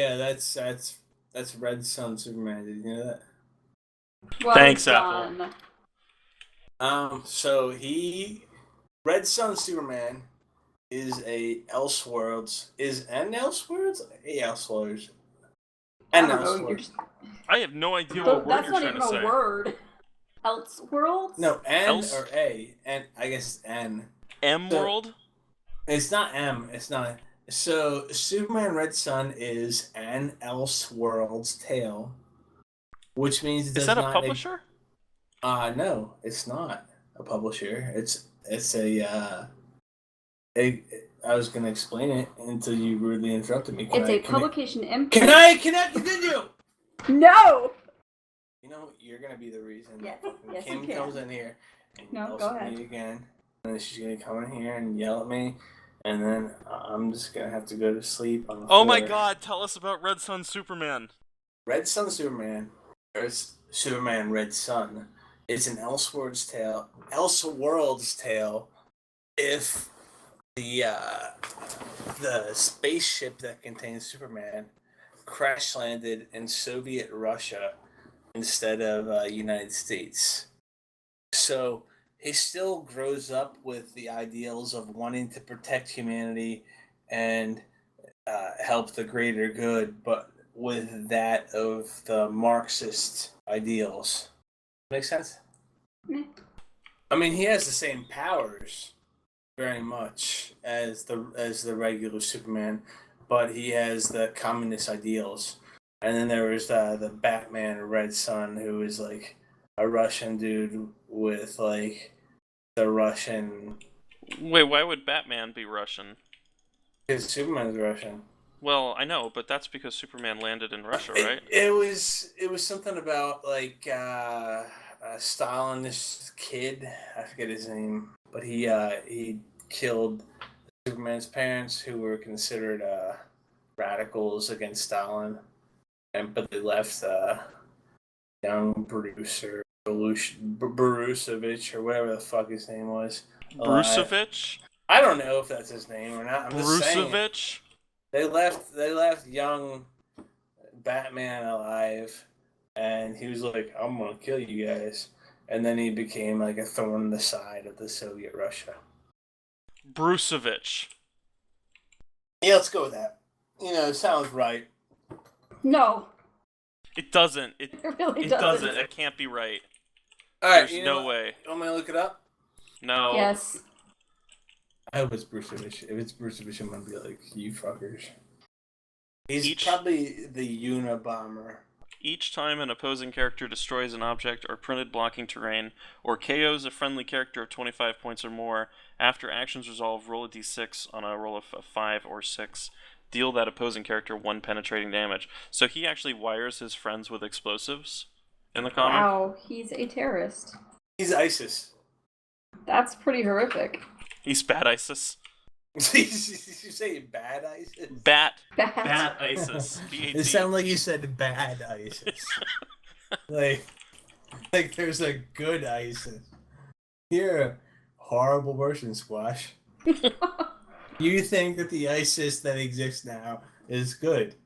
Yeah, that's Red Sun Superman. Did you know that? Well Thanks, done. Apple. So Red Sun Superman is a Elseworlds is an Elseworlds a Elseworlds I an don't know. Elseworlds. I have no idea what word That's you're not trying even to a say. word. Elseworlds? No, N Else or A, and I guess it's N. M So World? it's not M. It's not. So Superman Red Sun is an Elseworlds tale, which means it Is does that a not. publisher? No, it's not a publisher. It's a I was gonna explain it until you rudely interrupted me. It's a publication imprint. Can I continue? No! You know, you're gonna be the reason. Yes, When yes, Kim you can. comes in here and No, yells go at ahead. me again, and then she's gonna come in here and yell at me, and then I'm just gonna have to go to sleep on the floor. Oh my god, tell us about Red Sun Superman. Red Sun Superman, or Superman Red Sun, is an Elseworlds tale. If the spaceship that contains Superman crash landed in Soviet Russia instead of United States. So he still grows up with the ideals of wanting to protect humanity and help the greater good, but with that of the Marxist ideals. Make sense? Meh. I mean, he has the same powers very much as the regular Superman, but he has the communist ideals. And then there was the Batman Red Sun, who is like a Russian dude with like the Russian. Wait, why would Batman be Russian? Because Superman's Russian. Well, I know, but that's because Superman landed in Russia, right? It was something about like Stalin's kid. I forget his name, but he killed Superman's parents, who were considered radicals against Stalin, but they left young producer Borusevich or whatever the fuck his name was. Brusevich? I don't know if that's his name or not. I'm just saying. Brusevich? They left young Batman alive, and he was like, "I'm gonna kill you guys," and then he became like a thorn in the side of the Soviet Russia. Brusevich. Yeah, let's go with that. You know, it sounds right. No. It doesn't. It really doesn't. It can't be right. All right, There's no way. You want me to look it up? No. Yes. I hope it's Brusevich. If it's Brusevich, I'm gonna be like, you fuckers. He's probably the Unabomber. Each time an opposing character destroys an object or printed blocking terrain, or KOs a friendly character of 25 points or more, after actions resolve, roll a d6 on a roll of 5 or 6. Deal that opposing character 1 penetrating damage. So he actually wires his friends with explosives in the comic. Wow, he's a terrorist. He's ISIS. That's pretty horrific. He's bad ISIS. Did you say bad ISIS? Bat Bad. ISIS. B-A-T. It sounded like you said bad ISIS. like there's a good ISIS. You're a horrible person, Squash. You think that the ISIS that exists now is good?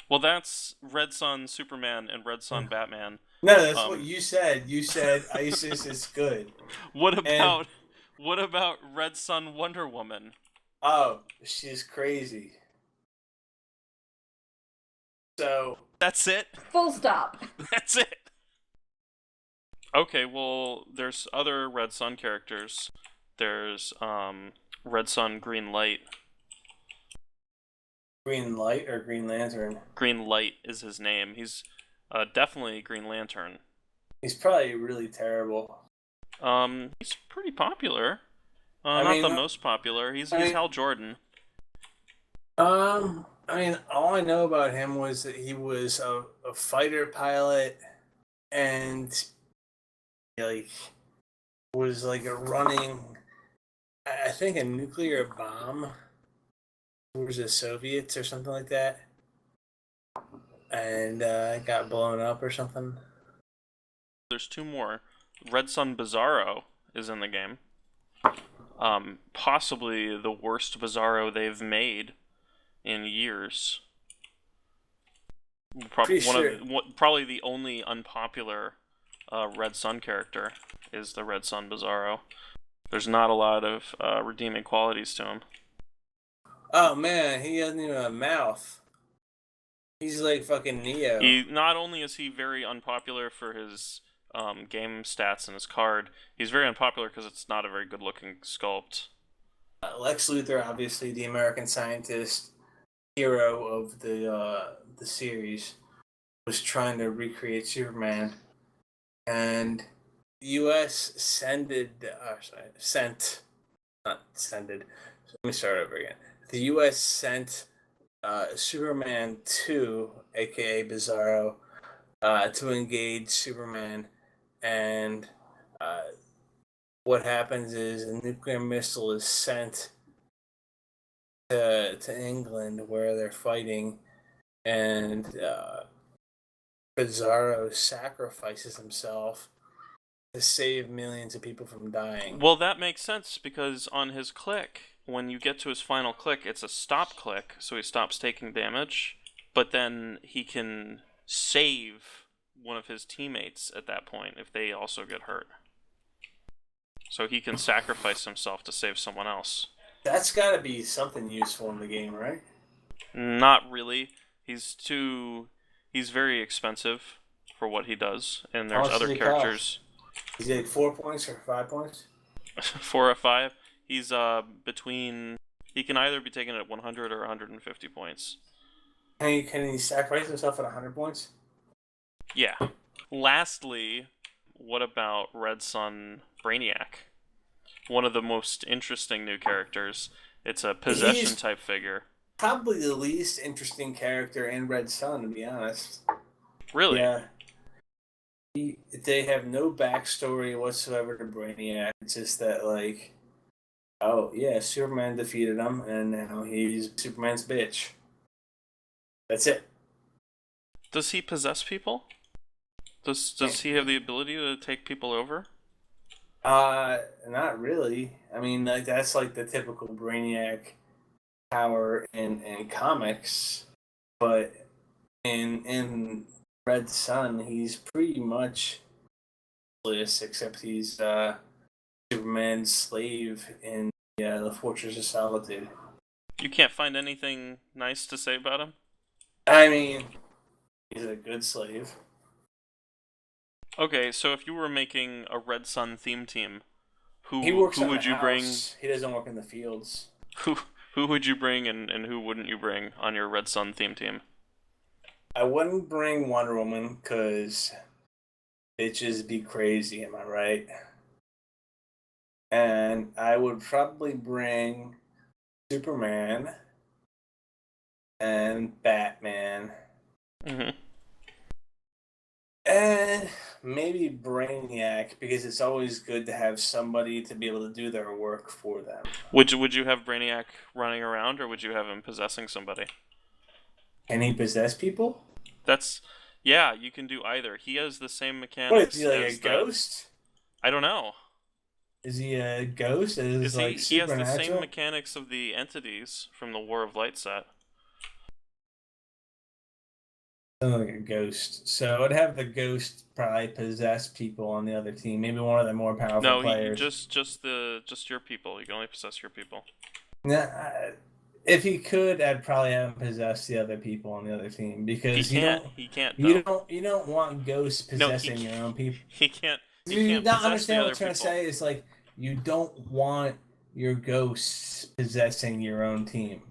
Well, that's Red Sun Superman and Red Sun Batman. No, that's what you said. You said ISIS is good. What about Red Sun Wonder Woman? Oh, she's crazy. So that's it? Full stop. That's it. Okay, well, there's other Red Sun characters. There's Red Sun Green Light. Green Light or Green Lantern? Green Light is his name. He's definitely Green Lantern. He's probably really terrible. He's pretty popular. Not the most popular. He's Hal Jordan. I mean, all I know about him was that he was a fighter pilot, and he, was running, I think, a nuclear bomb towards the Soviets or something like that, and it got blown up or something. There's 2 more. Red Sun Bizarro is in the game. Possibly the worst Bizarro they've made in years. Probably the only unpopular Red Sun character is the Red Sun Bizarro. There's not a lot of redeeming qualities to him. Oh man, he doesn't even have a mouth. He's like fucking Neo. Not only is he very unpopular for his game stats and his card, he's very unpopular because it's not a very good looking sculpt. Lex Luthor, obviously the American scientist hero of the series, was trying to recreate Superman, and the U.S. sent. Let me start over again. The U.S. sent Superman 2, aka Bizarro, to engage Superman, and what happens is a nuclear missile is sent to England where they're fighting, and Bizarro sacrifices himself to save millions of people from dying. Well, that makes sense because on his click, when you get to his final click, it's a stop click, so he stops taking damage, but then he can save one of his teammates at that point if they also get hurt. So he can sacrifice himself to save someone else. That's got to be something useful in the game, right? Not really. He's very expensive for what he does, and there's other characters. Is he like 4 points or 5 points? 4 or 5. He's between. He can either be taken at 100 or 150 points. Can he sacrifice himself at 100 points? Yeah. Lastly, what about Red Sun Brainiac? One of the most interesting new characters. It's a possession type figure. Probably the least interesting character in Red Sun, to be honest. Really? Yeah. They have no backstory whatsoever to Brainiac. It's just that, like, oh, yeah, Superman defeated him, and now he's Superman's bitch. That's it. Does he possess people? Does he have the ability to take people over? Not really. I mean, like, that's like the typical Brainiac power in comics, but in Red Sun, he's pretty much useless, except he's Superman's slave in the Fortress of Solitude. You can't find anything nice to say about him? I mean, he's a good slave. Okay, so if you were making a Red Sun theme team, who would you bring? He doesn't work in the fields. Who would you bring and who wouldn't you bring on your Red Sun theme team? I wouldn't bring Wonder Woman because bitches be crazy, am I right? And I would probably bring Superman and Batman. Mm-hmm. And maybe Brainiac, because it's always good to have somebody to be able to do their work for them. Would you have Brainiac running around, or would you have him possessing somebody? Can he possess people? Yeah, you can do either. He has the same mechanics. What, is he like a ghost? I don't know. Is he a ghost? He has the same mechanics of the entities from the War of Light set. Like a ghost. So I'd have the ghost probably possess people on the other team. Maybe one of the more powerful players. No, just your people. You can only possess your people. If he could, I'd probably have him possess the other people on the other team because he can't. You don't want ghosts possessing your own people. He can't. You don't understand what I'm trying to say. Is like you don't want your ghosts possessing your own team.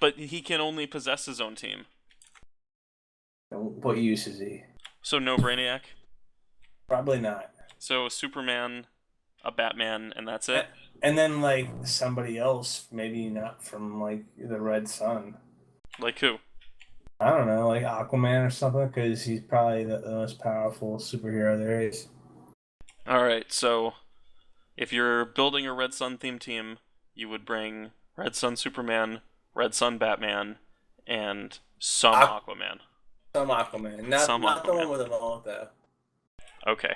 But he can only possess his own team. What use is he? So no Brainiac? Probably not. So a Superman, a Batman, and that's it? And then, like, somebody else, maybe not from, like, the Red Sun. Like who? I don't know, like Aquaman or something, because he's probably the most powerful superhero there is. Alright, so if you're building a Red Sun theme team, you would bring Red Sun Superman, Red Sun Batman, and some Aquaman. Some Aquaman. Not the one with a mullet, though. Okay.